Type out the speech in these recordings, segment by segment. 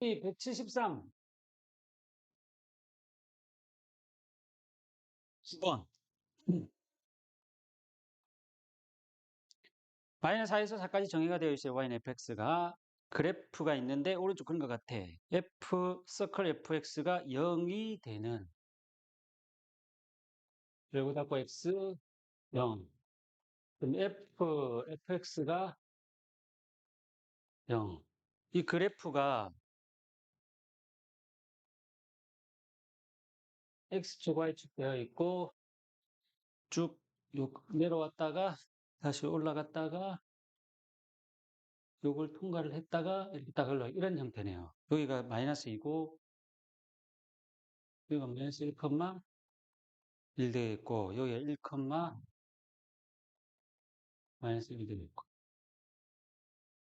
이 173. 10번. 마이너스 4에서 4까지 정의가 되어 있어요. y는 fx가. 그래프가 있는데 오른쪽 그런 것 같아. 서클 fx가 0이 되는 그리고 닫고 x 0. 그럼 fx가 0. 이 그래프가 x축, y축 되어 있고 쭉 내려왔다가 다시 올라갔다가 요걸 통과를 했다가 이렇게 딱 흘러 이런 형태네요. 여기가 마이너스이고 여기가 마이너스 1, 되어 있고 여기가 1, 마이너스 1 되어 있고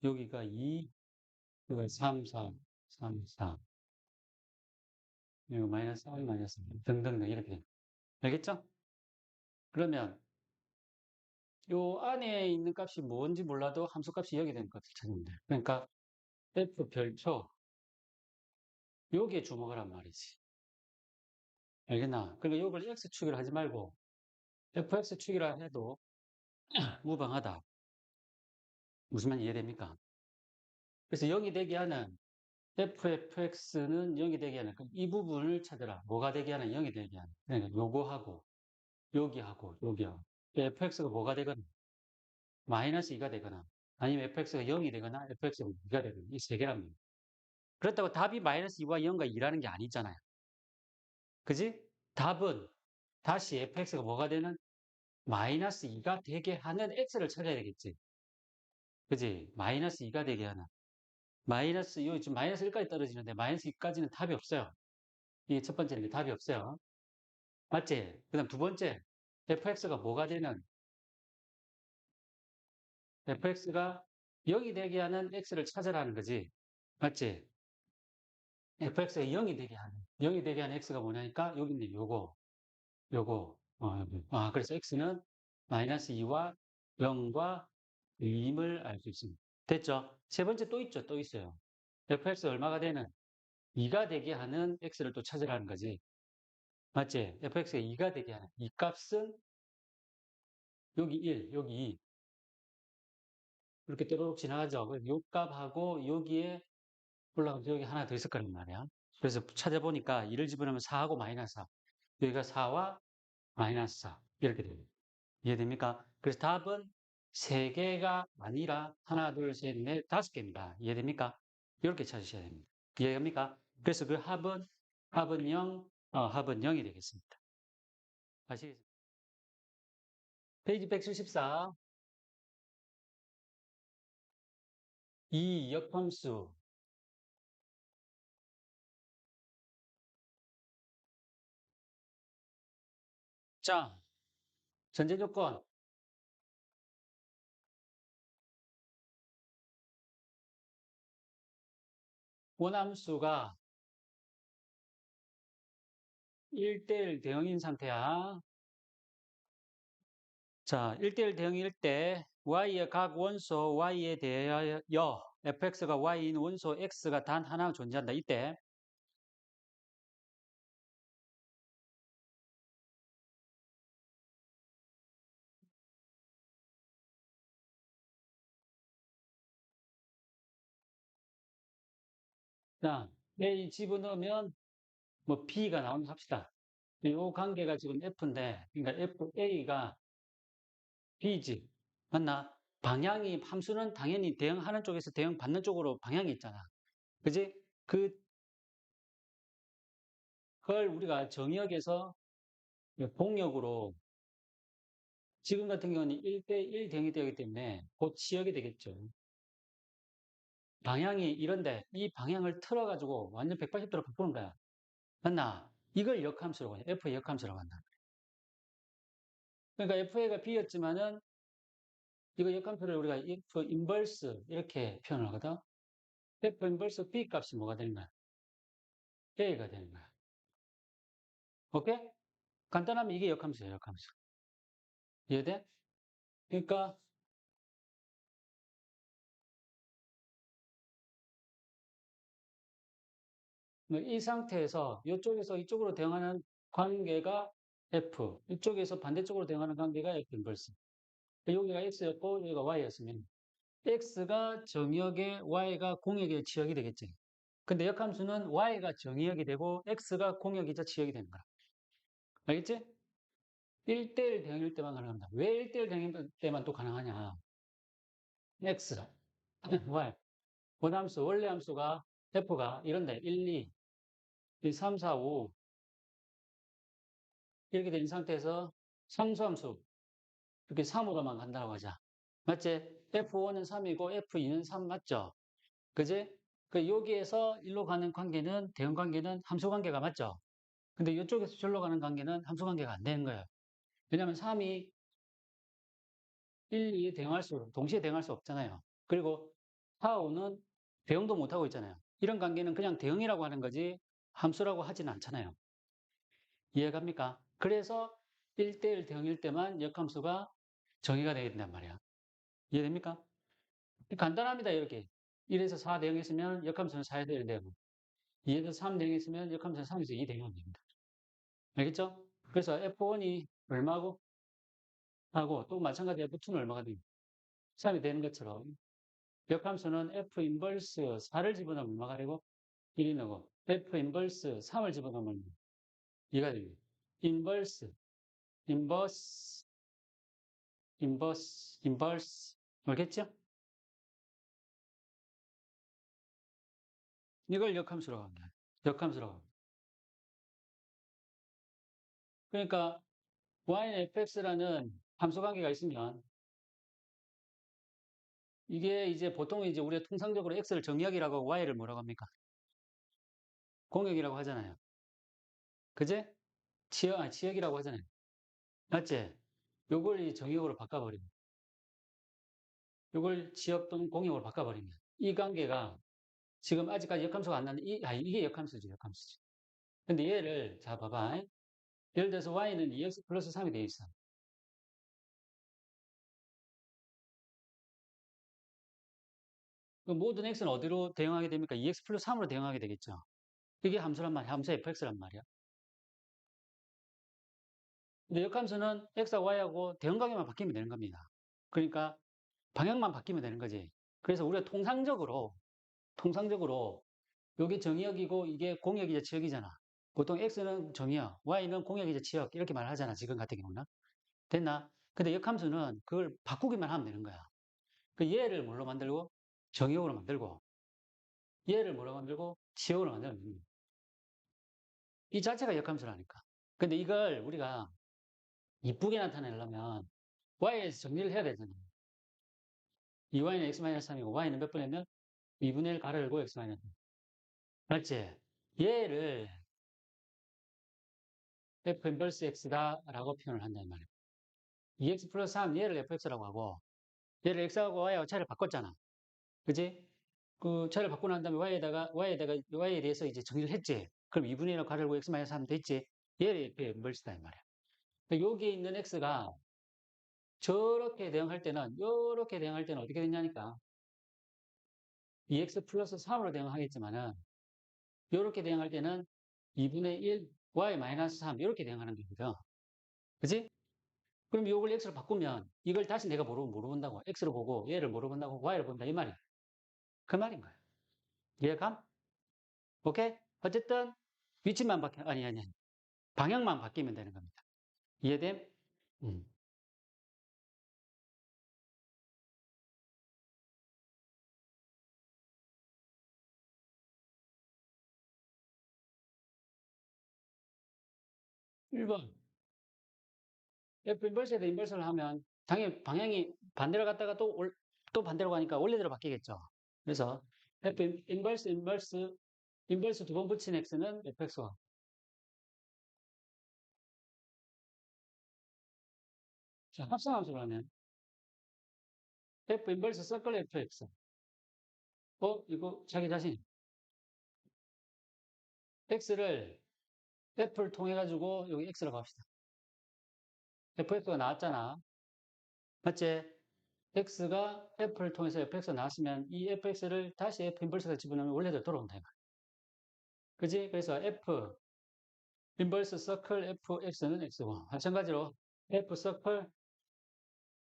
여기가 2, 여기가 3, 4, 3, 4 여기가 마이너스 1, 마이너스 1 등등등 이렇게 됩니다. 알겠죠? 그러면 요 안에 있는 값이 뭔지 몰라도 함수 값이 여기 되는 것을 찾으면 돼요. 그러니까 f 별표 여기에 주목을 한 말이지. 알겠나? 그러니까 요걸 x축이라 하지 말고 fx축이라 해도 무방하다. 무슨 말 이해됩니까? 그래서 0이 되게 하는 fx는 0이 되게 하는 이 부분을 찾으라. 뭐가 되게 하는 0이 되게 하는. 그러니까 요거하고 여기하고 여기하고 fx가 뭐가 되거나 마이너스 2가 되거나 아니면 fx가 0이 되거나 fx가 2가 되거나 이 세 개랍니다. 그렇다고 답이 마이너스 2와 0과 2라는 게 아니잖아요. 그지? 답은 다시 fx가 뭐가 되는 마이너스 2가 되게 하는 x를 찾아야 되겠지. 그지? 마이너스 2가 되게 하는 요 지금 마이너스 1까지 떨어지는데 마이너스 2까지는 답이 없어요. 이게 첫 번째는 답이 없어요. 맞지? 그 다음 두 번째, fx가 뭐가 되는, fx가 0이 되게 하는 x를 찾으라는 거지. 맞지? fx가 0이 되게 하는, 0이 되게 하는 x가 뭐냐니까, 여기 있네, 요거. 여기. 그래서 x는 마이너스 2와 0과 2임을 알 수 있습니다. 됐죠? 세 번째 또 있죠, 또 있어요. fx 얼마가 되는, 2가 되게 하는 x를 또 찾으라는 거지. 맞지? fx가 2가 되게 하는, 이 값은 여기 1, 여기 2. 이렇게 또르륵 지나가죠. 그래서 요 값하고 여기에 올라가서 여기 하나 더 있을 거란 말이야. 그래서 찾아보니까 2를 집어넣으면 4하고 마이너스 4. 여기가 4와 마이너스 4. 이렇게 됩니다. 이해됩니까? 그래서 답은 3개가 아니라 하나, 둘, 셋, 넷, 5개입니다. 이해됩니까? 이렇게 찾으셔야 됩니다. 이해됩니까? 그래서 그 합은 0, 합은 0이 되겠습니다. 아시겠습니까? 페이지 174. 이 역함수. 자, 전제 조건. 원함수가 1대1 대응인 상태야. 자, 1대1 대응일 때 y의 각 원소 y에 대하여 fx가 y인 원소 x가 단 하나 존재한다. 이때 자, a 집어넣으면 뭐 b가 나온다 합시다. 이 관계가 지금 f인데 그러니까 fa가 b지. 맞나? 방향이 함수는 당연히 대응하는 쪽에서 대응받는 쪽으로 방향이 있잖아. 그지? 그걸 우리가 정의역에서 공역으로 지금 같은 경우는 1대1 대응이 되기 때문에 곧 치역이 되겠죠. 방향이 이런데 이 방향을 틀어가지고 완전 180도로 바꾸는 거야. 맞나? 이걸 역함수라고 해. F의 역함수라고 한다. 그러니까 FA가 B였지만은 이거 역함수를 우리가 F 인버스 이렇게 표현을 하거든. F 인버스 B 값이 뭐가 되는 거야? A가 되는 거야. 오케이? 간단하면 이게 역함수예요, 역함수. 이해돼? 그러니까 이 상태에서 이쪽에서 이쪽으로 대응하는 관계가 F, 이쪽에서 반대쪽으로 대응하는 관계가 F 인버스. 여기가 X였고 여기가 Y였으면 X가 정역에 Y가 공역의 지역이 되겠지. 근데 역함수는 Y가 정의역이 되고 X가 공역이자 지역이 되는 거야. 알겠지? 1대1 대응일 때만 가능합니다. 왜 1대1 대응일 때만 또 가능하냐? X, Y. 원함수, 원래 함수가 F가 이런데 1, 2, 3, 4, 5 이렇게 된 상태에서 상수함수 이렇게 3으로만 간다고 하자. 맞지? F1은 3이고 F2는 3 맞죠? 그지? 그 여기에서 일로 가는 관계는 대응 관계는 함수 관계가 맞죠? 근데 이쪽에서 절로 가는 관계는 함수 관계가 안 되는 거예요. 왜냐하면 3이 1, 2에 대응할 동시에 대응할 수 없잖아요. 그리고 4, 5는 대응도 못하고 있잖아요. 이런 관계는 그냥 대응이라고 하는 거지 함수라고 하지는 않잖아요. 이해갑니까? 그래서 1대1 대응일 때만 역함수가 정의가 되게 된단 말이야. 이해됩니까? 간단합니다, 이렇게. 1에서 4 대응했으면 역함수는 4에서 1 되고, 2에서 3 대응했으면 역함수는 3에서 2 대응하면 됩니다. 알겠죠? 그래서 F1이 얼마고? 하고, 또 마찬가지로 F2는 얼마가 됩니다. 3이 되는 것처럼, 역함수는 F 인버스 4를 집어넣으면 얼마가 되고, 1이 나고, F 인버스 3을 집어넣으면 2가 됩니다. 인버스, 인버스, 인버스, 인버스. 알겠죠? 이걸 역함수라고 합니다. 역함수라고 합니다. 그러니까 y는 fx라는 함수 관계가 있으면 이게 이제 보통 이제 우리가 통상적으로 x를 정의역이라고 하고 y를 뭐라고 합니까? 공역이라고 하잖아요. 그제? 지역이라고 하잖아요. 맞지? 요걸 이 정의역으로 바꿔버리면, 요걸 지역 또는 공역으로 바꿔버리면 이 관계가 지금 아직까지 역함수가 안 나는 이게 역함수지, 역함수지. 근데 얘를 자 봐봐. 예를 들어서 y는 2x 플러스 3이 돼 있어. 그 모든 x는 어디로 대응하게 됩니까? 2x 플러스 3으로 대응하게 되겠죠. 이게 함수란 말이야. 함수 fx란 말이야. 근데 역함수는 x하고 y하고 대응관계만 바뀌면 되는 겁니다. 그러니까 방향만 바뀌면 되는 거지. 그래서 우리가 통상적으로 여기 정의역이고 이게 공역이자 지역이잖아. 보통 x는 정의역, y는 공역이자 지역 이렇게 말하잖아. 지금 같은 경우는. 됐나? 근데 역함수는 그걸 바꾸기만 하면 되는 거야. 그 얘를 뭘로 만들고 정의역으로 만들고 얘를 뭐로 만들고 지역으로 만들면 됩니다. 이 자체가 역함수라니까. 근데 이걸 우리가 이쁘게 나타내려면 y에서 정리를 해야 되잖아. 2y는 x-3이고 y는 몇 분이면 2분의 1 가르고 x-3. 맞지? 얘를 f 인버스 x다라고 표현을 한단 말이야. 2x 플러스 3 얘를 fx라고 하고 얘를 x하고 y하고 차이를 바꿨잖아. 그지? 그 차이를 바꾸고 난 다음에 y에 대해서 이제 정리를 했지. 그럼 2분의 1을 가르고 x-3 됐지? 얘를 f 인버스다 이 말이야. 여기에 있는 x가 저렇게 대응할 때는 이렇게 대응할 때는 어떻게 되냐니까 2x 플러스 3으로 대응하겠지만은 이렇게 대응할 때는 2분의 1 y 마이너스 3 이렇게 대응하는 거거든. 그지? 그럼 이걸 x로 바꾸면 이걸 다시 내가 뭐로 본다고? x로 보고 얘를 뭐로 본다고? y로 본다 이 말이야. 그 말인 거야. 이해감? 오케이? 어쨌든 위치만 아니 방향만 바뀌면 되는 겁니다. 이해됨? 음. 1번 F 인버스에다 인버스를 하면 당연히 방향이 반대로 갔다가 또 반대로 가니까 원래대로 바뀌겠죠. 그래서 F 인버스 두 번 붙인 x는 fx가 자, 합성함수로 하면 F 인버스 서클 fx 이거 자기 자신 x를 f를 통해 가지고 여기 x라고 합시다. fx가 나왔잖아. 맞지? x가 f를 통해서 fx가 나왔으면 이 fx를 다시 f 인버스가 집어넣으면 원래대로 돌아온다. 그지? 그래서 F 인버스 서클 fx는 x고 마찬가지로 f 서클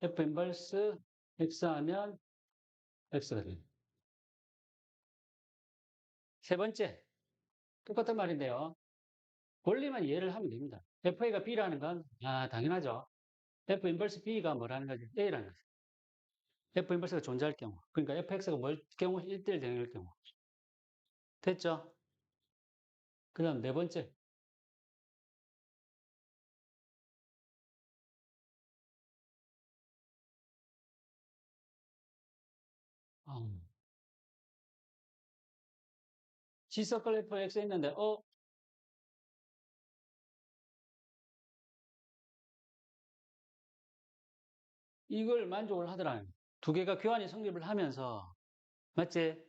f 인버스 x 하면 x가 돼요. 세 번째, 똑같은 말인데요. 원리만 이해를 하면 됩니다. fa가 b라는 건, 당연하죠. f 인버스 b가 뭐라는 거지? a라는 거죠. f 인버스가 존재할 경우. 그러니까 fx가 뭘 경우? 1대1 대응일 경우. 됐죠? 그 다음 네 번째. 어, g 서클 fx 있는데, 이걸 만족을 하더라. 두 개가 교환이 성립을 하면서, 맞지?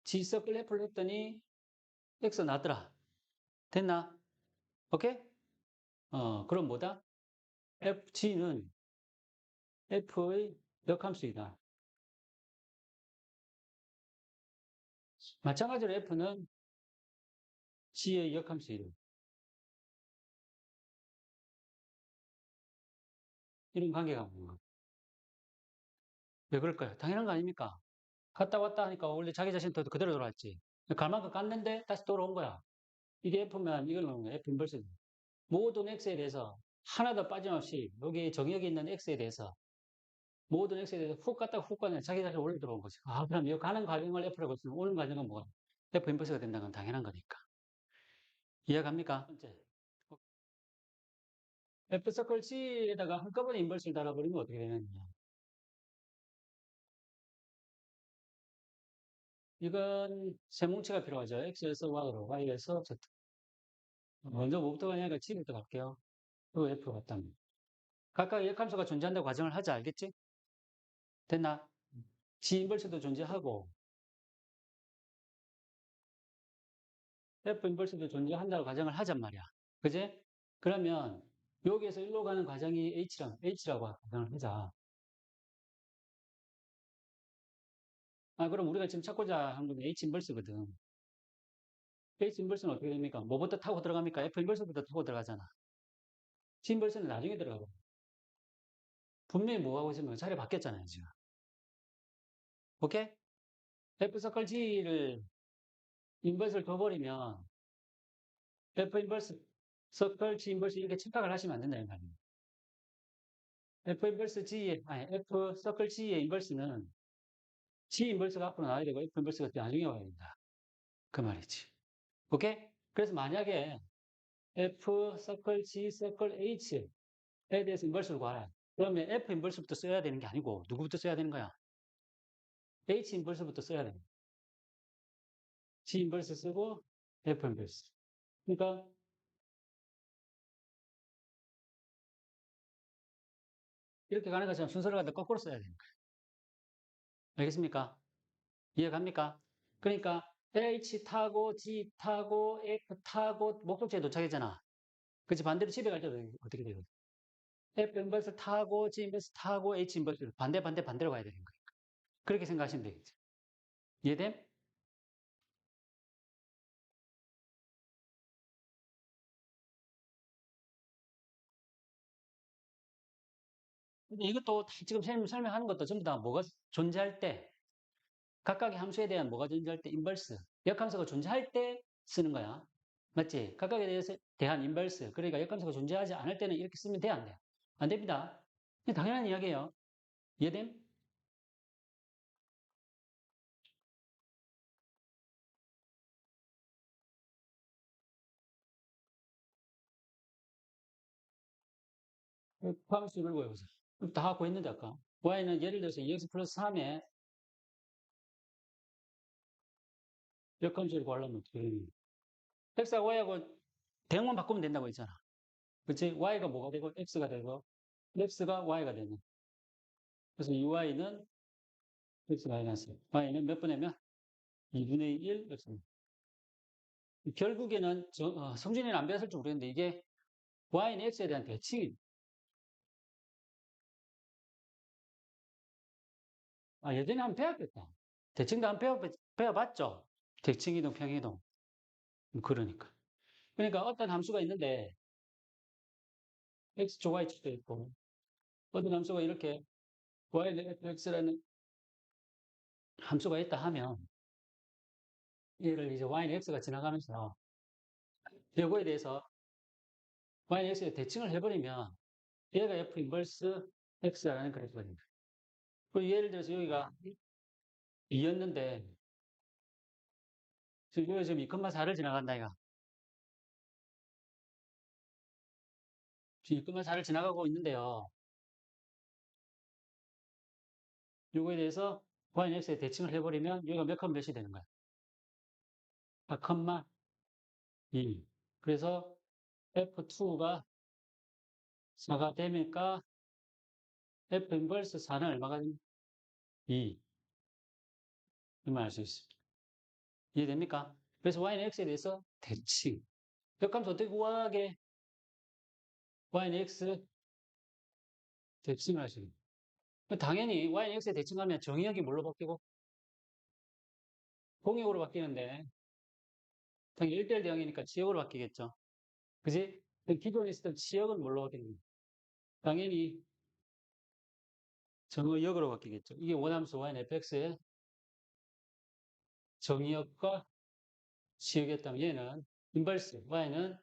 g 서클 f를 했더니 x 나더라. 됐나? 오케이? 그럼 뭐다? FG는 F의 역함수이다. 마찬가지로 F는 G의 역함수이다. 이런 관계가 있는 거야. 왜 그럴까요? 당연한 거 아닙니까? 갔다 왔다 하니까 원래 자기 자신도 그대로 돌아왔지. 갈 만큼 갔는데 다시 돌아온 거야. 이게 F면 이거는 F 인버스. 모든 X에 대해서 하나도 빠짐없이 여기 정역이 있는 X에 대해서 모든 X에 대해서 훅 갔다가 훅 가네 자기 자신 원래 들어온 거지. 그럼 이 가는 과정을 F라고 쓰면 오는 과정은 뭐가? F 인버스가 된다는 건 당연한 거니까. 이해갑니까? 번째. F서클 C에다가 한꺼번에 인버스를 달아버리면 어떻게 되느냐. 이건 세뭉치가 필요하죠. X에서 Y로, Y에서 Z. 먼저 뭐부터 가냐니까 G부터 갈게요. 그리고 F 갔다. 각각 역함수가 존재한다고 가정을 하자. 알겠지? 됐나? G 인버스도 존재하고 F 인버스도 존재한다고 가정을 하잔 말이야. 그지? 그러면 여기에서 일로 가는 과정이 H라고 가정을 하자. 그럼 우리가 지금 찾고자 한 건 H 인버스거든. H 인버스는 어떻게 됩니까? 뭐부터 타고 들어갑니까? F 인버스부터 타고 들어가잖아. G 인버스는 나중에 들어가고. 분명히 뭐 하고 있으면 자리 바뀌었잖아요, 지금. 오케이? F 서클 G를 인버스를 줘버리면 F 인버스 서클 G 인버스 이렇게 착각을 하시면 안 된다는 말이에요. F 인버스 G, F 서클 G의 인버스는 G 인버스가 앞으로 나와야 되고 F 인버스가 나중에 와야 된다. 그 말이지. 오케이? 그래서 만약에 F 서클 G 서클 H에 대해서 인버스를 구하라. 그러면 F 인버스부터 써야 되는 게 아니고 누구부터 써야 되는 거야? H 인버스부터 써야 돼. G 인버스 쓰고 F 인버스. 그러니까 이렇게 가는 것처럼 순서를 갖다 거꾸로 써야 되는 거예요. 알겠습니까? 이해갑니까? 그러니까 H 타고 G 타고 F 타고 목적지에 도착했잖아. 그치? 반대로 집에 갈 때도 어떻게 되거든? F 인버스 타고 G 인버스 타고 H 인버스 반대로 가야 되는 거예요. 그렇게 생각하시면 되겠죠. 이해됨? 근데 이것도 다 지금 설명하는 것도 전부 다 뭐가 존재할 때 각각의 함수에 대한 뭐가 존재할 때 인버스 역함수가 존재할 때 쓰는 거야. 맞지? 각각에 대해서 대한 인버스. 그러니까 역함수가 존재하지 않을 때는 이렇게 쓰면 돼, 안 돼? 안 됩니다. 당연한 이야기예요. 이해됨? 포함수를 구해보세요. 다 구했는데, 아까. y는 예를 들어서 2x 플러스 3에 역함수를 구하려면 어떻게 해야 돼? x하고 y하고 대응만 바꾸면 된다고 했잖아. 그치? y가 뭐가 되고, x가 되고, x가 y가 되는. 그래서 uy는 x 마이너스. y는 몇 분의 몇? 2분의 1 x. 결국에는 성준이는 안 배웠을지 모르겠는데 이게 y는 x에 대한 대칭이 예전에 한번 배웠겠다. 대칭도 한번 배워봤죠? 대칭이동, 평이동. 그러니까. 그러니까 어떤 함수가 있는데, x조 y축도 있고, 어떤 함수가 이렇게 yx라는 함수가 있다 하면, 얘를 이제 y는 x가 지나가면서, 요거에 대해서 y는 x에 대칭을 해버리면, 얘가 f 인버스 x라는 그래프거든요. 그리고 예를 들어서 여기가 2였는데, 지금 여기 지금 2,4를 지나간다, 이가. 지금 2,4를 지나가고 있는데요. 요거에 대해서 y는 x에 대칭을 해버리면, 여기가 몇 컴 몇이 되는 거야? 4, 2. 그래서 F2가 4가 되니까 F 인버스 4는 얼마가 됩니까? 2. 이말 알 수 있습니다. 이해됩니까? 그래서 y는 x에 대해서 대칭. 역함수 어떻게 구하게? y는 x 대칭을 하시는. 당연히 y는 x에 대칭하면 정의역이 뭘로 바뀌고? 공역으로 바뀌는데 당연히 1대1 대응이니까 지역으로 바뀌겠죠. 그지? 기존에 있었던 지역은 뭘로 바뀌는 거예요? 당연히 정의역으로 바뀌겠죠. 이게 원함수 y는 fx의 정의역과 지역이었다면 얘는 인버스 y는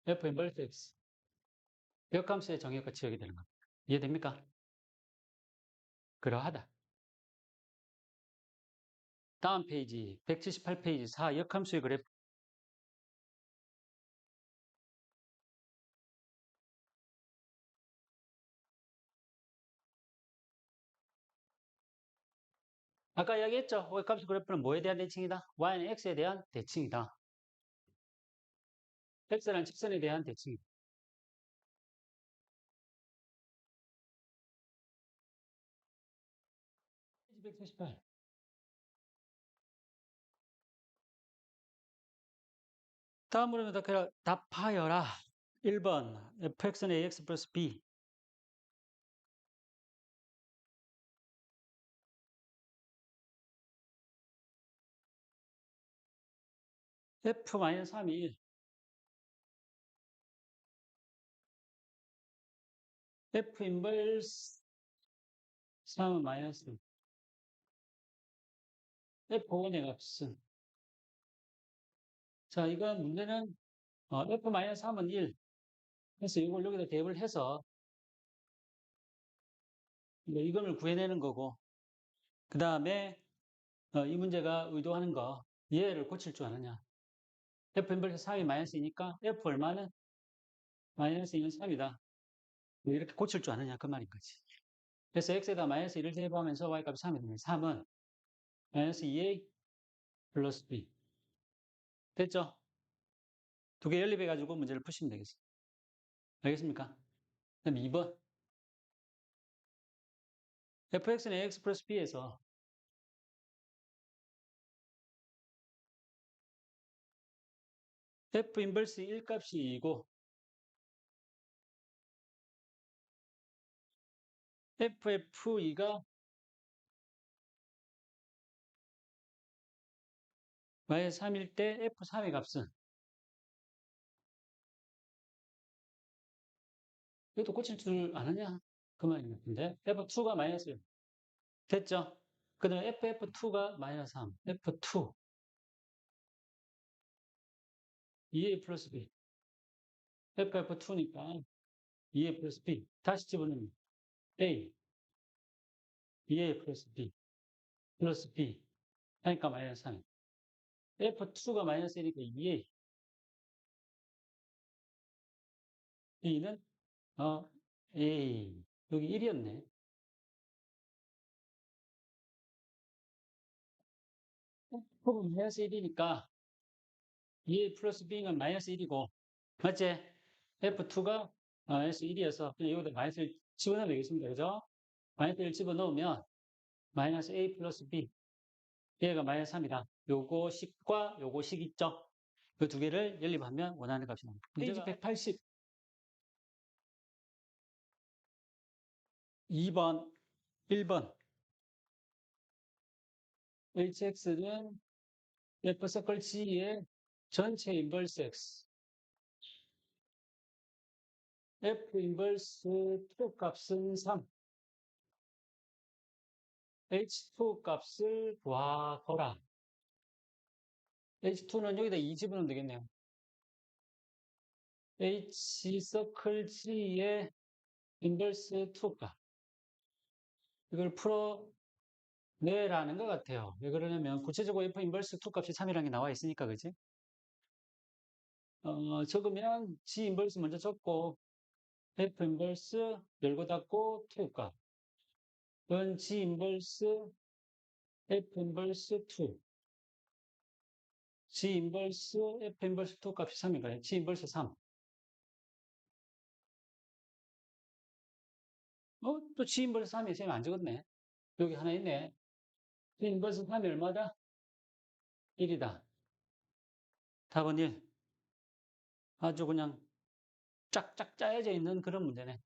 f 인버스 x 역함수의 정의역과 지역이 되는 겁니다. 이해됩니까? 그러하다. 다음 페이지 178페이지 4 역함수의 그래프. 아까 이야기했죠? 역함수 그래프는 뭐에 대한 대칭이다? y는 x에 대한 대칭이다. x라는 직선에 대한 대칭이다. 178. 다음으로는 답하여라. 1번 fx는 ax 플러스 b. f-3이 1. f 인버스 3은 마이너스 f1의 값은. 자, 이건 문제는 f-3은 1. 그래서 이걸 여기다 대입을 해서 이걸 구해내는 거고, 그 다음에 이 문제가 의도하는 거, 얘를 고칠 줄 아느냐. f 인버스 3이 마이너스이니까 f 얼마는 마이너스 2는 3이다. 이렇게 고칠 줄 아느냐 그 말인 거지. 그래서 x에다 마이너스 1을 대입하면서 y 값이 3이 되면 3은 마이너스 2a 플러스 b. 됐죠? 두 개 연립해가지고 문제를 푸시면 되겠습니다. 알겠습니까? 그럼 2번. fx는 ax 플러스 b에서 f 인버스 1 값이 2고 ff2가 마이너스 3일 때 f3의 값은 이것도 고칠 줄 아느냐? 그 말인 것 같은데 f2가 마이너스 1. 됐죠? 그 다음에 ff2가 마이너스 3. f2 2a 플러스 b. ff2니까 2a 플러스 b. 다시 집어넣으면 a 2a 플러스 b 플러스 b 하니까 마이너스 3. f2가 마이너스 1이니까 2a. b는 a. 여기 1이었네. f는 마이너스 1이니까 2a 플러스 b는 마이너스 1이고 맞지? f2가 마이너스 1이어서 그냥 여기다 마이너스를 집어넣으면 되겠습니다. 그죠? 마이너스를 집어넣으면 마이너스 a 플러스 b 얘가 마이너스 3이다. 요거 식과 요거 식 있죠? 그 두 개를 연립하면 원하는 값이 나옵니다. 페이지 180. 2번, 1번. hx는 f 서클 g의 전체 인버스 x. f 인버스 2 값은 3. h2 값을 구하거라. h2는 여기다 2 집어넣으면 되겠네요. h 서클 g의 인버스 2값. 이걸 풀어내라는 것 같아요. 왜 그러냐면 구체적으로 f 인버스 2 값이 3이라는 게 나와 있으니까, 그지? 적으면 g 인버스 먼저 적고 f 인버스 열고 닫고 2 값. 그건 g 인버스 f 인버스 2. g 인버스 f 인버스 2 값이 3인가요? g 인버스 3. 또 g 인버스 3이 쌤이 안 적었네. 여기 하나 있네. g 인버스 3이 얼마다? 1이다. 답은 1. 아주 그냥 쫙쫙 짜여져 있는 그런 문제네.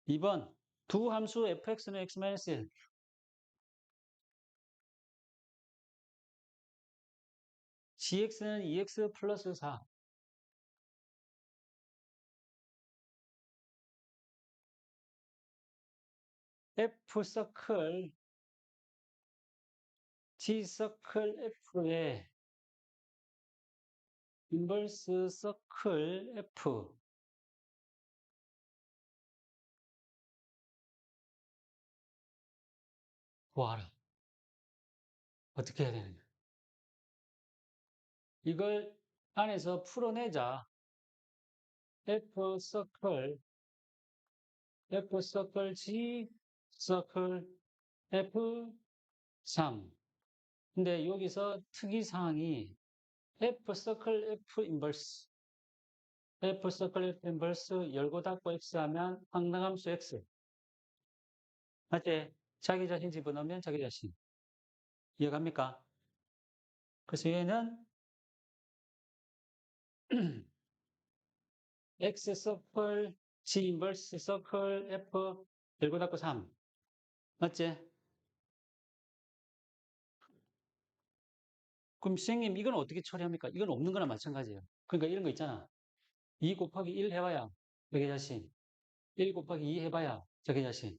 2번. 두 함수 fx는 x-1, gx는 2x 플러스 4. f 서클 g 서클 f의 인버스 서클 f 구하라. 어떻게 해야 되느냐. 이걸 안에서 풀어내자. f 서클 g 서클 f3. 근데 여기서 특이사항이 f 서클 f 서클 f 인버스 열고 닫고 x 하면 황당함수 x. 맞지? 자기 자신 집어넣으면 자기 자신. 이해갑니까? 그래서 얘는 x 서클 g 인버스 서클 f 열고 닫고 3. 맞지? 그럼 선생님 이건 어떻게 처리합니까? 이건 없는 거나 마찬가지예요. 그러니까 이런 거 있잖아. 2 곱하기 1 해봐야 자기 자신. 1 곱하기 2 해봐야 자기 자신.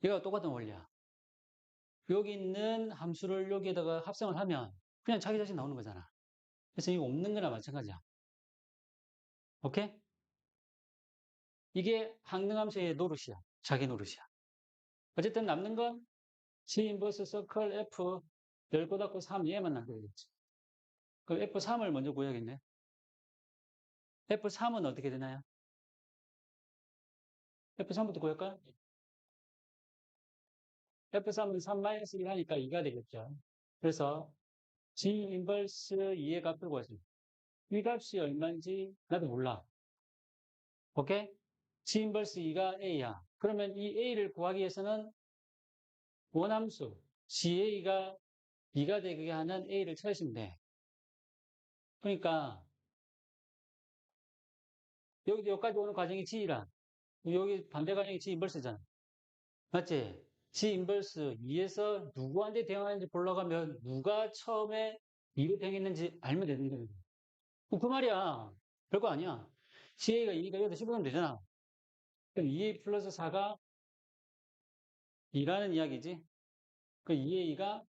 이거 똑같은 원리야. 여기 있는 함수를 여기에다가 합성을 하면 그냥 자기 자신 나오는 거잖아. 그래서 이거 없는 거나 마찬가지야. 오케이? 이게 항등함수의 노릇이야. 자기 노릇이야. 어쨌든 남는 건 C 인버스 서클 F 열고 닫고 3 얘만 남겨야 겠지. 그럼 F3을 먼저 구해야겠네. F3은 어떻게 되나요? F3부터 구할까? F3은 3-1 하니까 2가 되겠죠. 그래서 G 인버스 2의 값을 구하세요. 이 값이 얼마인지 나도 몰라. 오케이? G 인버스 2가 A야. 그러면 이 A를 구하기 위해서는 원함수 GA가 2가 되게 하는 A를 찾으시면 돼. 그러니까 여기까지 오는 과정이 G라. 여기 반대 과정이 G 인버스잖아. 맞지? G 인버스 2에서 누구한테 대응하는지 보려고 하면 누가 처음에 2로 대응했는지 알면 되는 거야. 그 말이야. 별거 아니야. CA가 2니까 여기다 씹으면 되잖아. 그럼 2A 플러스 4가 2라는 이야기지. 그 2A가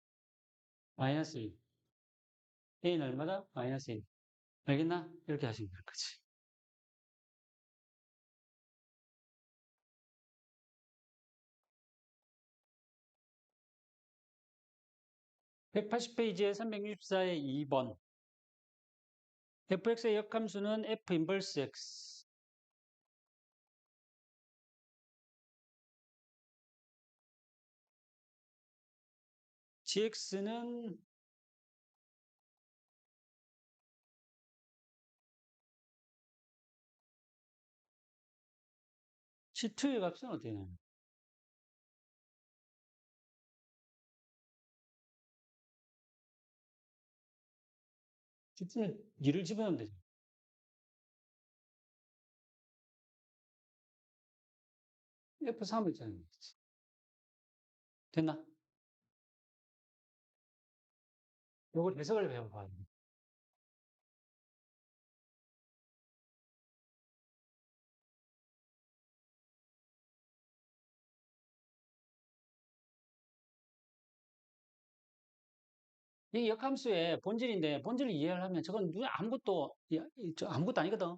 마이너스 1. A는 얼마다? 마이너스 1. 알겠나? 이렇게 하시면 될 거지. 180페이지에 364의 2번. fx의 역함수는 f 인버스 x. gx는 C2의 값은 어떻게 되나요? C2는 2를 집어넣으면 되죠. F3을 짜는 거지. 됐나? 요걸 해석을 배워봐요. 이게 역함수의 본질인데, 본질을 이해를 하면 저건 눈에 아무것도, 아무것도 아니거든.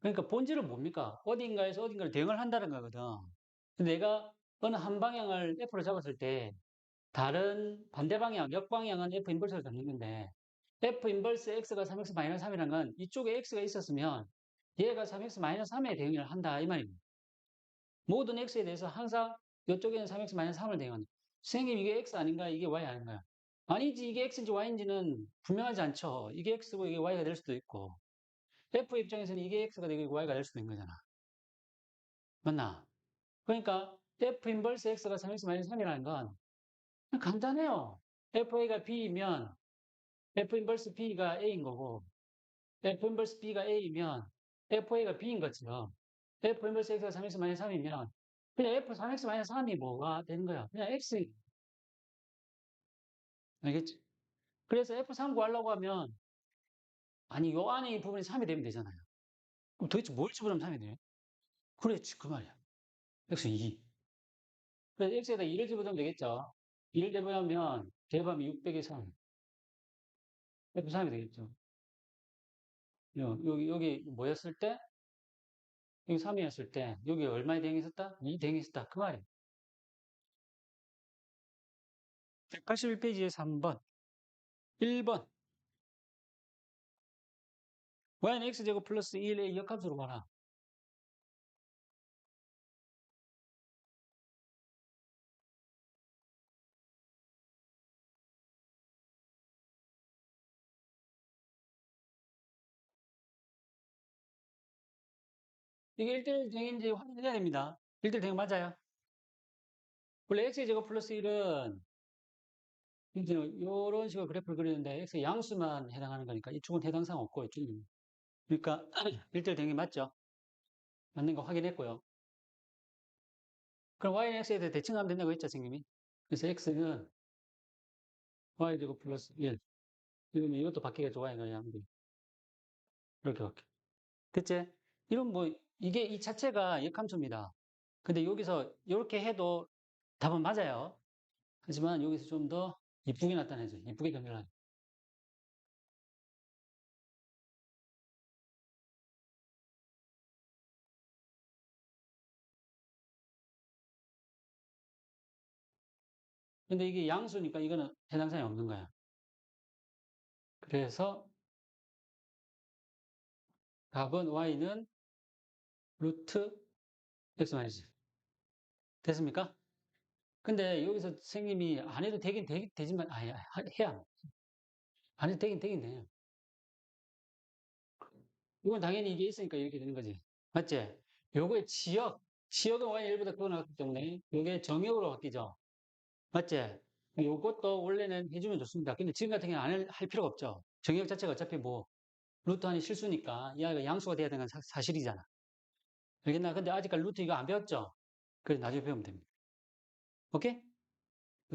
그러니까 본질은 뭡니까? 어딘가에서 어딘가를 대응을 한다는 거거든. 근데 내가 어느 한 방향을 F로 잡았을 때, 다른 반대 방향, 역방향은 F 인버스를 잡는데, F 인버스 X가 3X 마이너스 3이라는 건 이쪽에 X가 있었으면 얘가 3X 마이너스 3에 대응을 한다. 이 말입니다. 모든 X에 대해서 항상 이쪽에는 3X 마이너스 3을 대응한다. 선생님, 이게 X 아닌가? 이게 Y 아닌가요? 아니지, 이게 X인지 Y인지는 분명하지 않죠. 이게 X고 이게 Y가 될 수도 있고. F 입장에서는 이게 X가 되고 Y가 될 수도 있는 거잖아. 맞나? 그러니까 F 인버스 X가 3X 마이너스 3이라는 건 간단해요. FA가 B이면 F 인버스 B가 A인 거고, F 인버스 B가 A이면 FA가 B인 거죠. F 인버스 X가 3X 마이너스 3이면 그냥 F 3X 마이너스 3이 뭐가 되는 거야? 그냥 X. 알겠지? 그래서 F3 구하려고 하면 아니 요 안에 이 부분이 3이 되면 되잖아요. 그럼 도대체 뭘 집어넣으면 3이 돼요? 그렇지, 그 말이야. X 2. 그래서 X에다 2를 집어넣으면 되겠죠. 2를 집어넣으면 대밤이 600에 3. F3이 되겠죠. 여기 뭐였을 때? 여기 3이었을 때 여기 얼마에 대응했었다? 2 대응했었다. 그 말이에요. 181페이지에 3번. 1번. y는 x제곱 플러스 1의 역함수로 봐라. 이게 1대1 대응인지 확인해야 됩니다. 1대1 대응 맞아요. 원래 x제곱 플러스 1은 이제 이런 식으로 그래프를 그리는데 x 양수만 해당하는 거니까 이쪽은 해당사항 없고 이쪽은. 그러니까 1대1 대응이 맞죠? 맞는 거 확인했고요. 그럼 y는 x에 대해 대칭하면 된다고 했죠, 선생님이? 그래서 x는 y제곱 플러스 1. 이러면 이것도 바뀌겠죠, y는 양비. 이렇게 바뀌어. 됐지? 이런 뭐, 이게 이 자체가 역함수입니다. 근데 여기서 이렇게 해도 답은 맞아요. 하지만 여기서 좀 더 이쁘게 나타내죠. 이쁘게 변별하죠. 근데 이게 양수니까 이거는 해당사항이 없는 거야. 그래서 답은 y는 루트 x-. 됐습니까? 근데 여기서 선생님이 안 해도 되지만, 해야. 안 해도 되긴 돼요. 이건 당연히 이게 있으니까 이렇게 되는 거지. 맞지? 요거의 지역은 y1보다 크고 나기 때문에 요게 정역으로 바뀌죠. 맞지? 요것도 원래는 해주면 좋습니다. 근데 지금 같은 경우는 할 필요가 없죠. 정역 자체가 어차피 뭐, 루트 안이 실수니까 이 아이가 양수가 돼야 되는 건 사실이잖아. 알겠나? 근데 아직까지 루트 이거 안 배웠죠? 그래서 나중에 배우면 됩니다. 오케이?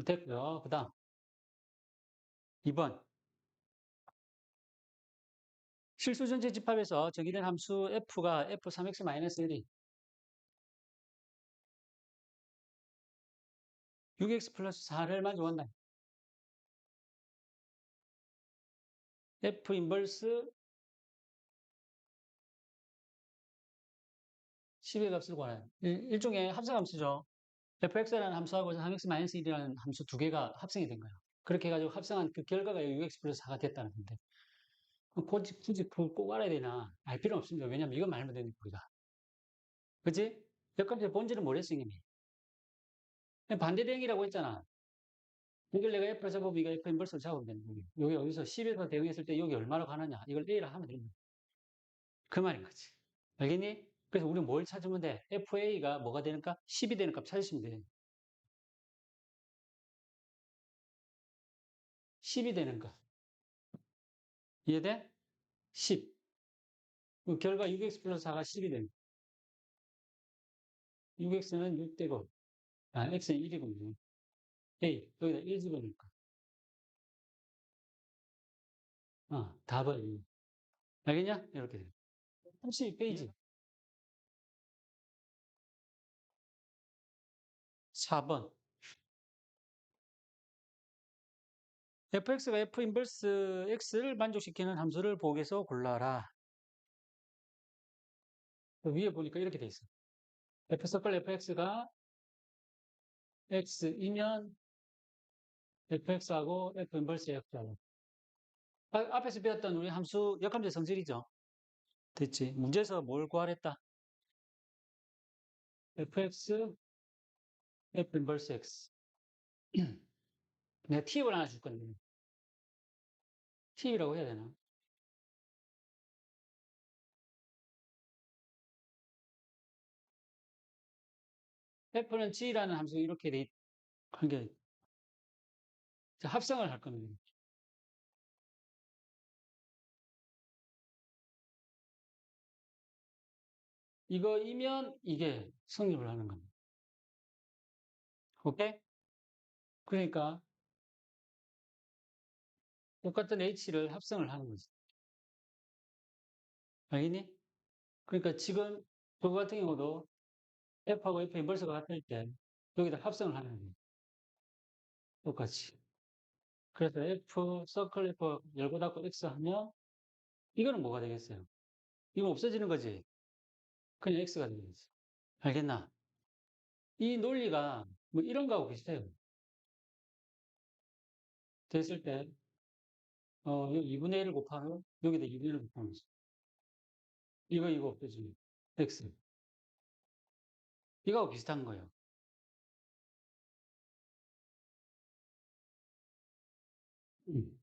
됐고요. 그 다음 2번. 실수 전체 집합에서 정의된 함수 f가 f3x-1이 6x 플러스 4를 만족한다. f 인버스 10의 값을 구하라. 일종의 합성함수죠. fx라는 함수하고 3x-1이라는 함수 두 개가 합성이 된 거예요. 그렇게 해가지고 합성한 그 결과가 6x 플러스 4가 됐다는 건데. 굳이 그걸 꼭 알아야 되나? 알 필요는 없습니다. 왜냐면 이건 말면 되니까 우리가. 그치? 역함수의 본질은 뭐랬어, 이미? 반대 대응이라고 했잖아. 이걸 내가 F로 잡으면 이거 F 인버스를 잡으면 되는 거예요. 여기 여기서 10에서 대응했을 때 여기 얼마로 가느냐. 이걸 A라 하면 되는 거야. 그 말인 거지. 알겠니? 그래서 우리는 뭘 찾으면 돼? FA가 뭐가 되는가? 10이 되는 값 찾으시면 돼. 10이 되는 값. 이해돼? 10. 그 결과 6x 플러스 4가 10이 되는 거야. 6x는 6되고, x는 1이거든요. A, 여기다 1 집어넣을까? 답은 알겠냐? 이렇게 돼. 32페이지. 4번. fx가 f 인버스 x를 만족시키는 함수를 보기에서 골라라. 그 위에 보니까 이렇게 돼 있어. f 서클 fx가 x이면 fx하고 f 인버스 x하고. 앞에서 배웠던 우리 함수 역함수의 성질이죠. 됐지? 문제에서 뭘 구하랬다? fx, f 인버스 x. 내가 팁을 하나 줄 건데. 팁이라고 해야 되나? f는 g라는 함수 이렇게 한 게, 합성을 할 겁니다. 이거이면 이게 성립을 하는 겁니다. 오케이? 그러니까 똑같은 h를 합성을 하는 거지. 알겠니? 그러니까 지금 저거 같은 경우도 f하고 f 인버스가 같을 때 여기다 합성을 하는 거예요. 똑같이. 그래서 f 서클 f 열고 닫고 x 하면 이거는 뭐가 되겠어요? 이거 없어지는 거지. 그냥 x가 되는 거지. 알겠나? 이 논리가 뭐 이런 거하고 비슷해요. 됐을 때, 여기 2분의 1을 곱하면 여기다 2분의 1을 곱하는 거지. 이거 없어지면 x. 이거하고 비슷한 거예요. 음.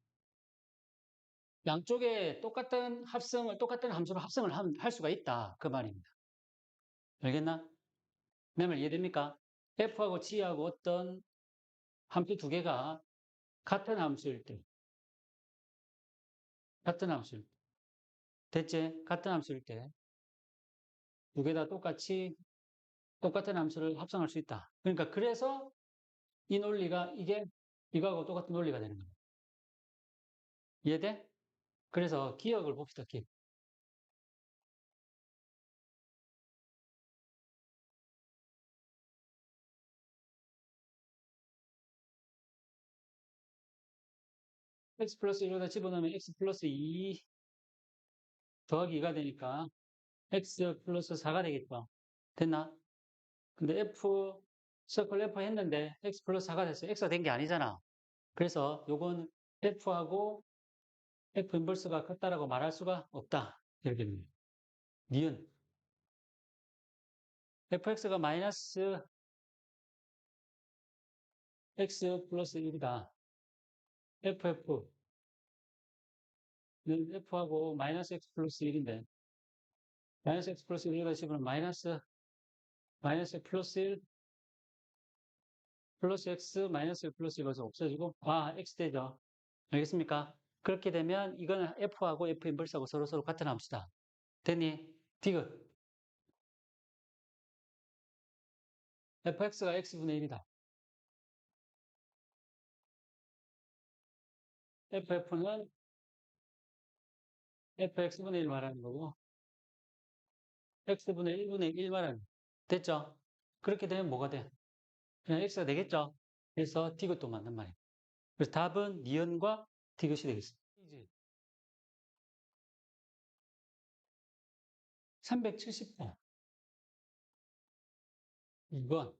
양쪽에 똑같은 함수를 합성을 할 수가 있다. 그 말입니다. 알겠나? 내 말 이해됩니까? f하고 g하고 어떤 함수 두 개가 같은 함수일 때, 같은 함수일 때, 됐지? 같은 함수일 때, 두 개 다 똑같은 함수를 합성할 수 있다. 그러니까 그래서 이 논리가 이거하고 똑같은 논리가 되는 거예요. 이해돼? 그래서 기억을 봅시다. 기억. x 플러스 1에다 집어넣으면 x 플러스 2 더하기 2가 되니까 x 플러스 4가 되겠죠. 됐나? 근데 서클 F 했는데 x 플러스 4가 됐어요. x가 된 게 아니잖아. 그래서 요건 F하고 F 인버스가 같다라고 말할 수가 없다. 이렇게 됩니다. 니은 fx가 마이너스 x 플러스 1이다. ff는 f하고 마이너스 x 플러스 1인데 마이너스 x 플러스 1을 집으면 마이너스 플러스 1 플러스 x 마이너스 1 플러스 1에서 없어지고 x 되죠. 알겠습니까? 그렇게 되면 이거는 f하고 f 인버스하고 서로 같은 함수다. 됐니? 디귿 fx가 x분의 1이다. ff는 fx분의 1 말하는 거고 x분의 1분의 1 말하는 거. 됐죠? 그렇게 되면 뭐가 돼? 그냥 x가 되겠죠? 그래서 디귿도 맞는 말이에요. 그래서 답은 니은과 디귿이 되겠습니다. 370번. 2번.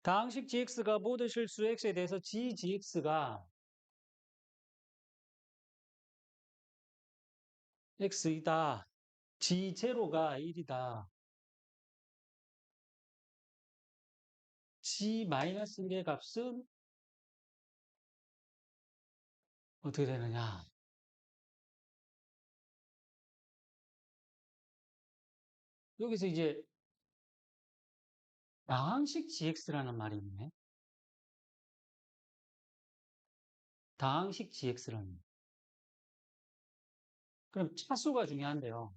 다항식 gx가 모든 실수 x에 대해서 ggx가 x이다. g0가 1이다. g-1의 값은 어떻게 되느냐? 여기서 이제 다항식 gx라는 말이 있네. 다항식 gx라는. 그럼 차수가 중요한데요.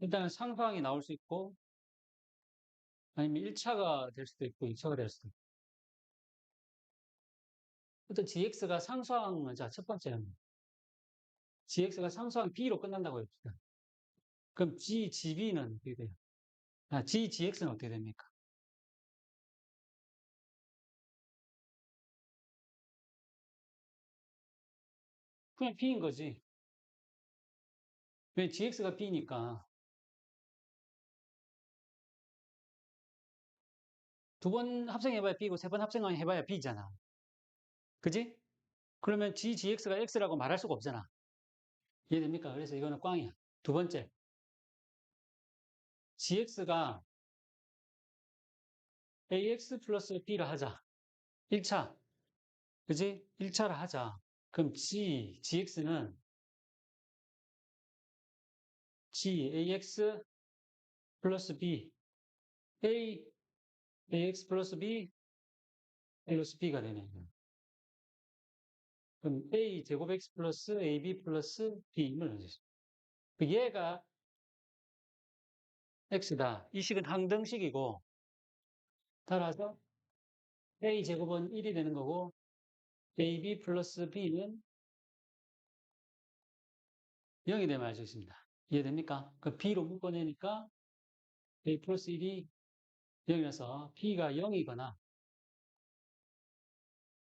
일단은 상수항이 나올 수 있고, 아니면 1차가 될 수도 있고, 2차가 될 수도 있고. 어떤 gx가 상수항은, 자, 첫 번째는 gx가 상수항 b로 끝난다고 해봅시다. 그럼 gb는 어떻게 돼요? gx는 어떻게 됩니까? 그냥 b인 거지. 왜 gx가 b니까 두 번 합성해봐야 b고 세 번 합성해봐야 b잖아. 그지? 그러면 gx가 x라고 말할 수가 없잖아. 이해됩니까? 그래서 이거는 꽝이야. 두 번째, gx가 ax 플러스 b를 하자. 1차. 그지? 1차를 하자. 그럼 gx는 ax 플러스 b, ax 플러스 b 플러스 b가 되네. 그럼 a 제곱 x 플러스 ab 플러스 b를 넣어주세요. 얘가 x다. 이 식은 항등식이고, 따라서 a 제곱은 1이 되는 거고, ab 플러스 b는 0이 되면 알 수 있습니다. 이해됩니까? 그 b로 묶어내니까 a 플러스 1이 0이라서 b가 0이거나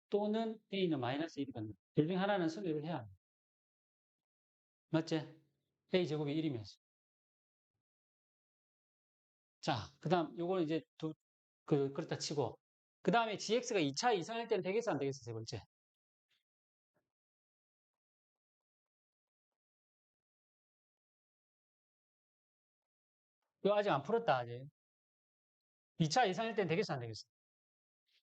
또는 a는 마이너스 1이거나 둘 중 하나는 수립을 해야 합니다. 맞지? a 제곱이 1이면서. 자, 그 다음 요거는 이제 그렇다 치고 그 다음에 gx가 2차 이상일 때는 되겠어 안 되겠어? 세 번째. 이거 아직 안 풀었다 아직. 2차 이상일 때는 되겠어 안 되겠어?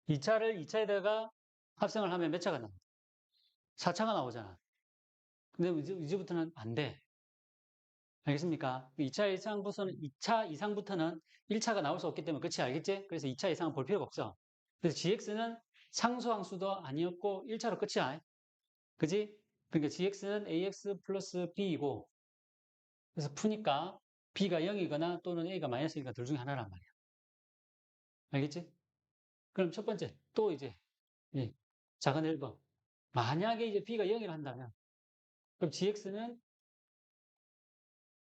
2차를 2차에다가 합성을 하면 몇 차가 나와? 4차가 나오잖아. 근데 이제부터는 안 돼. 알겠습니까? 2차 이상부터는 2차 이상부터는 1차가 나올 수 없기 때문에 그치 알겠지? 그래서 2차 이상은 볼 필요가 없어. 그래서 gx는 상수항수도 아니었고 1차로 끝이야. 그지? 그러니까 gx는 ax 플러스 b이고 그래서 푸니까 b가 0이거나 또는 a가 마이너스니까 둘 중에 하나란 말이야. 알겠지? 그럼 첫 번째 또 이제 예, 작은 1번 만약에 이제 b가 0이라 한다면 그럼 gx는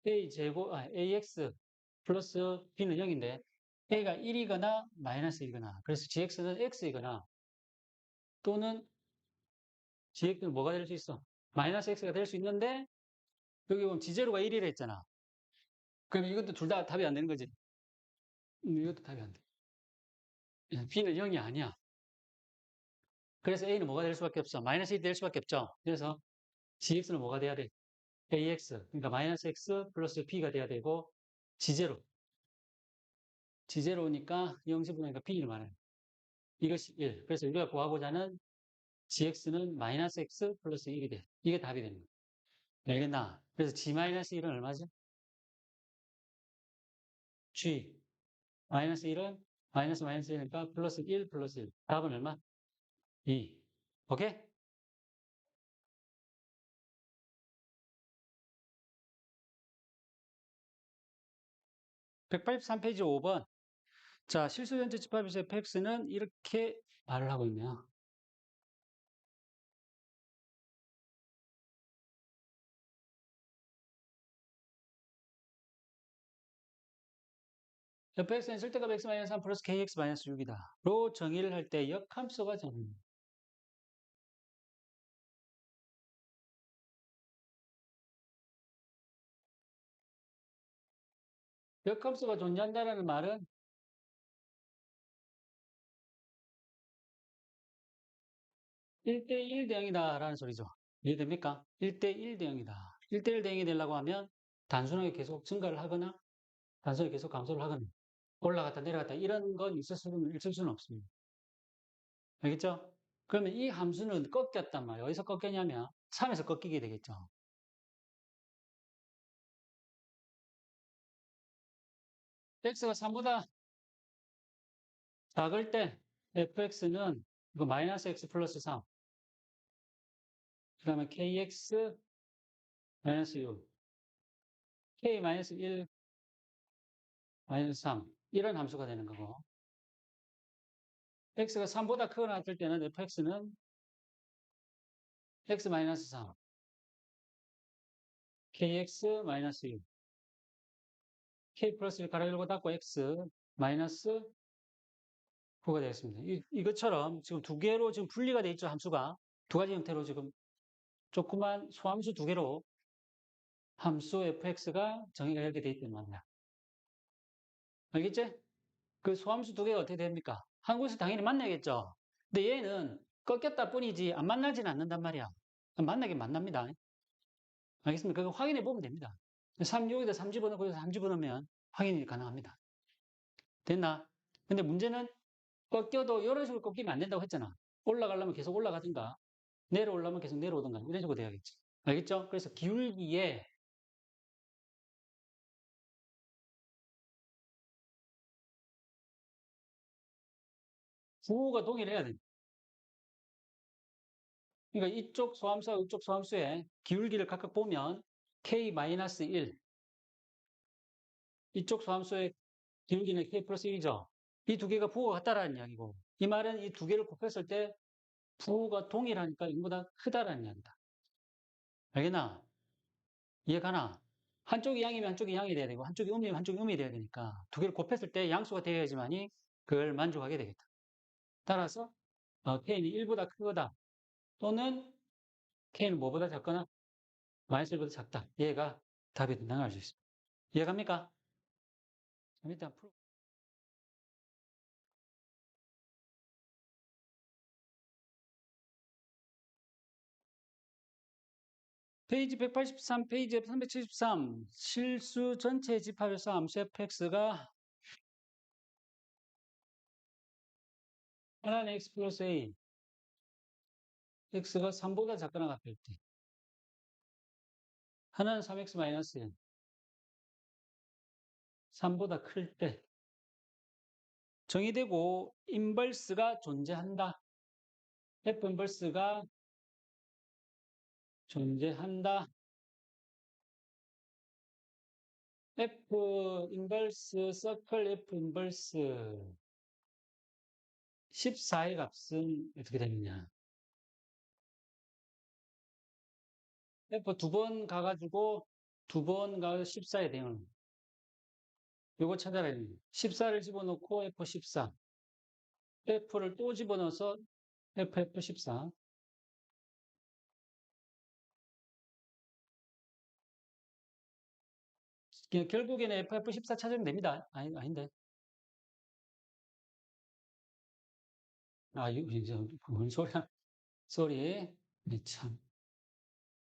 ax 플러스 b는 0인데 a가 1이거나 마이너스 1이거나 그래서 gx는 x이거나 또는 gx는 뭐가 될 수 있어? 마이너스 x가 될 수 있는데 여기 보면 지제로가 1이라 했잖아. 그럼 이것도 둘 다 답이 안 되는 거지. 이것도 답이 안 돼. b는 0이 아니야. 그래서 a는 뭐가 될 수밖에 없어? 마이너스 1이 될 수밖에 없죠. 그래서 gx는 뭐가 돼야 돼? ax 그러니까 마이너스 x 플러스 b가 돼야 되고 지제로 지제로니까 0분이니까 b를 말해. 이것이 1. 그래서 우리가 구하고자 하는 gx는 마이너스 x 플러스 1이 돼. 이게 답이 되는 거야. 알겠나? 그래서 g 마이너스 1은 얼마지? g 마이너스 1은 마이너스 마이너스 1이니까 플러스 1 플러스 1. 답은 얼마? 2. 오케이? 183페이지 5번. 자, 실수전체 집합에서의 팩스는 이렇게 말을 하고 있네요. fx는 절대값 x-3 플러스 kx-6이다. 로 정의를 할 때 역함수가 정의입니다. 역함수가 존재한다는 말은 1대1 대응이다 라는 소리죠. 이해됩니까? 1대1 대응이다. 1대1 대응이 되려고 하면 단순하게 계속 증가를 하거나 단순하게 계속 감소를 하거나 올라갔다 내려갔다 이런 건 있을 수는 없습니다. 알겠죠? 그러면 이 함수는 꺾였단 말이에요. 어디서 꺾였냐면 3에서 꺾이게 되겠죠. x가 3보다 작을 때 fx는 이거 마이너스 x 플러스 3, 그 다음에 kx 마이너스 6, k 마이너스 1 마이너스 3 이런 함수가 되는 거고 x가 3보다 크거나 같을 때는 fx는 x-3, kx-1, k 플러스 1 가로 열고 닫고 x 마이너스 9가 되겠습니다. 이것처럼 지금 두 개로 지금 분리가 돼 있죠, 함수가. 두 가지 형태로 지금 조그만 소함수 두 개로 함수 fx가 정의가 이렇게 돼 있단 말이야. 알겠지? 그 소함수 두 개가 어떻게 됩니까? 한 곳에서 당연히 만나야겠죠? 근데 얘는 꺾였다 뿐이지 안 만나지는 않는단 말이야. 만나긴 만납니다. 알겠습니까? 그거 확인해 보면 됩니다. 3, 여기다 3 집어넣고 여기서 3 집어넣으면 확인이 가능합니다. 됐나? 근데 문제는 꺾여도 이런 식으로 꺾이면 안 된다고 했잖아. 올라가려면 계속 올라가든가, 내려오려면 계속 내려오든가, 이런 식으로 돼야겠지. 알겠죠? 그래서 기울기에 부호가 동일해야 돼. 그러니까 이쪽 소함수와 이쪽 소함수의 기울기를 각각 보면 k-1, 이쪽 소함수의 기울기는 k 플러스 1이죠. 이 두 개가 부호가 같다라는 이야기고, 이 말은 이 두 개를 곱했을 때 부호가 동일하니까 이거보다 크다라는 이야기다. 알겠나? 이해가나? 한쪽이 양이면 한쪽이 양이 돼야 되고, 한쪽이 음이면 한쪽이 음이 돼야 되니까, 두 개를 곱했을 때 양수가 되어야지만이 그걸 만족하게 되겠다. 따라서, k는 1보다 크거다. 또는 k는 뭐보다 작거나, 마이너스 1보다 작다. 얘가 답이 된다는 걸 알 수 있습니다. 이해갑니까? 일단 풀 페이지 183, 페이지 373, 실수 전체 집합에서 함수 fx가 하나는 x 플러스 a, x가 3보다 작거나 같을 때, 하나는 3x 마이너스 1, 3보다 클 때, 정의되고 인벌스가 존재한다. F 인벌스가 존재한다. F 인벌스 서클 F 인벌스 14의 값은 어떻게 되느냐? F 두 번 가가지고 두 번 가서 14에 대응을. 요거 찾아야 됩니다. 14를 집어넣고 F14. F를 또 집어넣어서 FF14. 결국에는 FF14 찾으면 됩니다. 아닌데. 이제 뭔 소리야? 소리. 참.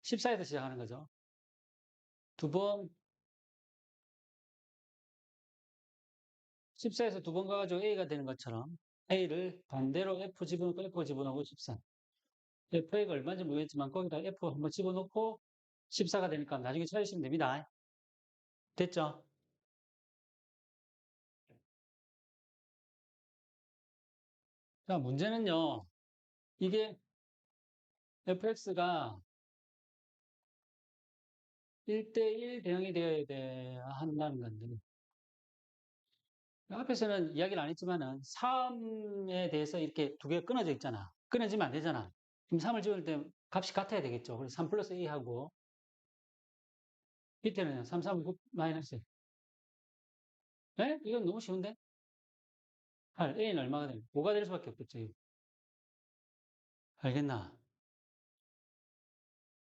14에서 시작하는 거죠. 두 번, 14에서 두 번 가가지고 A가 되는 것처럼 A를 반대로 F 집어넣고 F 집어넣고 14. F가 얼마인지 모르겠지만 거기다 F 한번 집어넣고 14가 되니까 나중에 찾으시면 됩니다. 됐죠? 자, 문제는요. 이게 fx가 1대1 대응이 되어야 한다는 건데 앞에서는 이야기를 안 했지만은 3에 대해서 이렇게 두 개가 끊어져 있잖아. 끊어지면 안 되잖아. 그럼 3을 집을 때 값이 같아야 되겠죠. 그래서 3 플러스 A하고 밑에는 3, 3, 9 마이너스. 에? 이건 너무 쉬운데? 8, A는 얼마가 되면 5가 될 수밖에 없겠죠. 이거. 알겠나?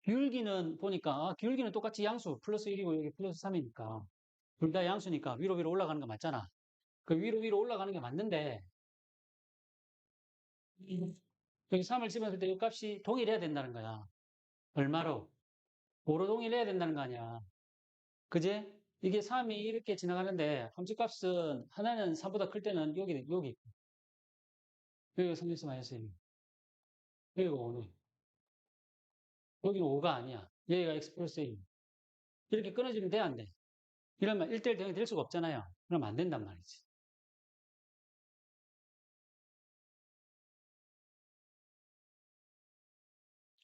기울기는 보니까 기울기는 똑같이 양수 플러스 1이고 여기 플러스 3이니까 둘 다 양수니까 위로 위로 올라가는 거 맞잖아. 그 위로 위로 올라가는 게 맞는데 여기 3을 집어넣을 때 이 값이 동일해야 된다는 거야. 얼마로? 5로 동일해야 된다는 거 아니야. 그지? 이게 3이 이렇게 지나가는데 함수값은 하나는 3보다 클 때는 여기 여기가 3x 마이너스 1, 여기가 5네. 여기는 5가 아니야. 여기가 x 플러스 1. 이렇게 끊어지면 돼, 안 돼? 이러면 1대1 대응이 될 수가 없잖아요. 그럼 안 된단 말이지.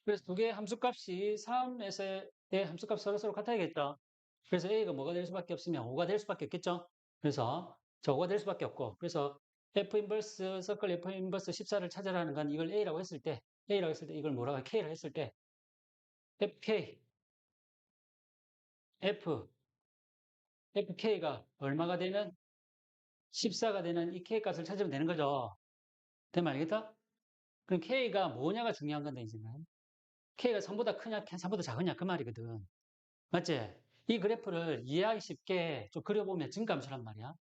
그래서 두 개의 함수값이 3에서의 함수값 서로 같아야겠죠. 그래서 A가 뭐가 될 수밖에 없으면 5가 될 수밖에 없겠죠. 그래서 저거가 될 수밖에 없고. 그래서 F 인버스 서클 F 인버스 14를 찾으라는 건 이걸 A라고 했을 때 A라고 했을 때 이걸 뭐라고 해? K를 했을 때 FK, FK가 얼마가 되는 14가 되는 이 K 값을 찾으면 되는 거죠. 되면 알겠다? 그럼 K가 뭐냐가 중요한 건데, 이제는. K가 3보다 크냐, 3보다 작으냐, 그 말이거든. 맞지? 이 그래프를 이해하기 쉽게 좀 그려보면 증감수란 말이야.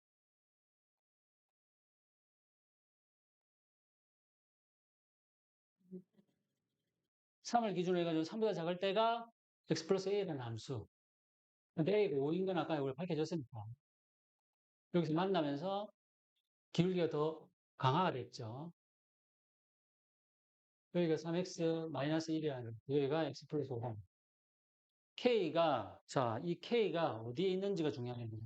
3을 기준으로 해가지고 3보다 작을 때가 x 플러스 a라는 함수. 근데 a가 5인 건 아까 이걸 밝혀줬으니까. 여기서 만나면서 기울기가 더 강화가 됐죠. 여기가 3x 마이너스 1이라는, 여기가 x 플러스 5. K가, 자, 이 K가 어디에 있는지가 중요한 거예요.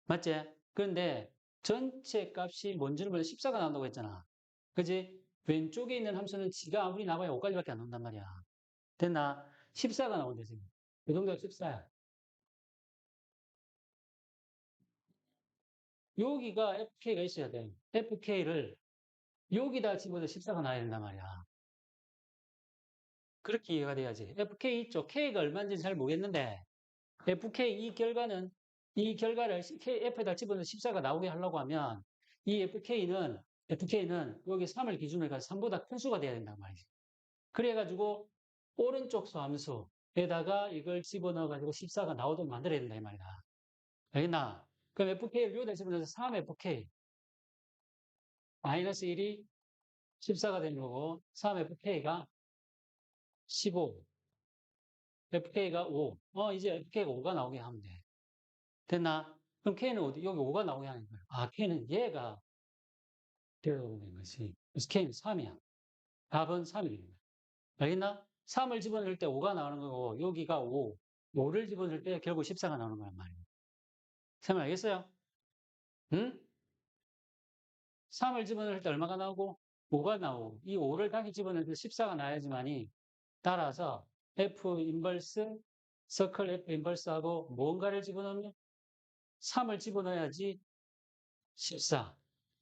맞지? 그런데 전체 값이 뭔지를 몰라 14가 나온다고 했잖아. 그지? 왼쪽에 있는 함수는 지가 아무리 나와야 5까지밖에 안 나온단 말이야. 됐나? 14가 나온대, 지금. 그 정도가 14야. 여기가 FK가 있어야 돼. FK를 여기다 집어서 14가 나와야 된단 말이야. 그렇게 이해가 돼야지. FK 있죠? K가 얼마인지 잘 모르겠는데, FK 이 결과를 F에다 집어넣어 14가 나오게 하려고 하면, 이 FK는 여기 3을 기준으로 해서 3보다 큰 수가 돼야 된단 말이지. 그래가지고, 오른쪽 수함수에다가 이걸 집어넣어가지고 14가 나오도록 만들어야 된다, 이 말이다. 알겠나? 그럼 FK를 여기다 집어넣어서 3FK, 마이너스 1이 14가 되는 거고, 3FK가 15, FK가 5. 이제 FK가 5가 나오게 하면 돼. 됐나? 그럼 K는 어디? 여기 5가 나오게 하는 거야. 아, K는 얘가 되어오는 것이. 그래서 K는 3이야. 답은 3이에요. 알겠나? 3을 집어넣을 때 5가 나오는 거고, 여기가 5. 5를 집어넣을 때 결국 14가 나오는 거란 말이에요. 생각 알겠어요? 응? 3을 집어넣을 때 얼마가 나오고? 5가 나오고, 이 5를 다시 집어넣을 때 14가 나야지만이, 따라서 F 인버스, 서클 F 인버스하고 뭔가를 집어넣으면 3을 집어넣어야지 14.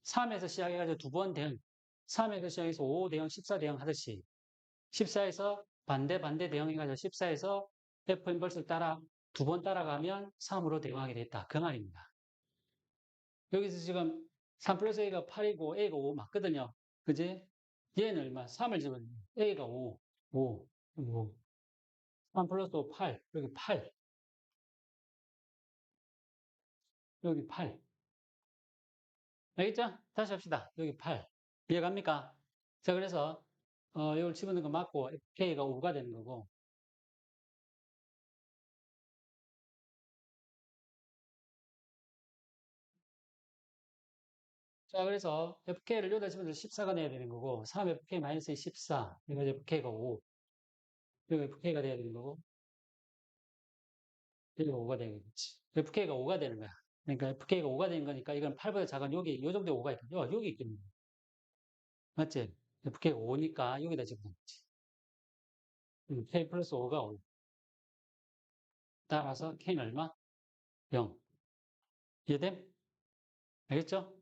3에서 시작해가지고 두 번 대응. 3에서 시작해서 5 대응, 14 대응 하듯이 14에서 반대 대응해가지고 14에서 F 인버스를 따라 두 번 따라가면 3으로 대응하게 됐다. 그 말입니다. 여기서 지금 3 플러스 A가 8이고 A가 5 맞거든요. 그지? 얘는 얼마? 3을 집으면 A가 5, 5, 5. 3 플러스 5, 8. 여기 8. 여기 8. 알겠죠? 다시 합시다. 여기 8. 이해갑니까? 자, 그래서, 이걸 집어넣은 거 맞고, K가 5가 되는 거고. 자, 그래서 FK를 여기다 집어넣어서 14가 돼야 되는 거고, 3FK-14. 그러니까 FK가 5. 여기 FK가 돼야 되는 거고, 여기가 5가 되겠지. FK가 5가 되는 거야. 그러니까 FK가 5가 되는 거니까 이건 8보다 작은 여기, 요 정도에 5가 있거든. 여기 있겠네. 맞지? FK가 5니까 여기다 집어넣지. K 플러스 5가 5. 따라서 K는 얼마? 0. 이해됨? 알겠죠?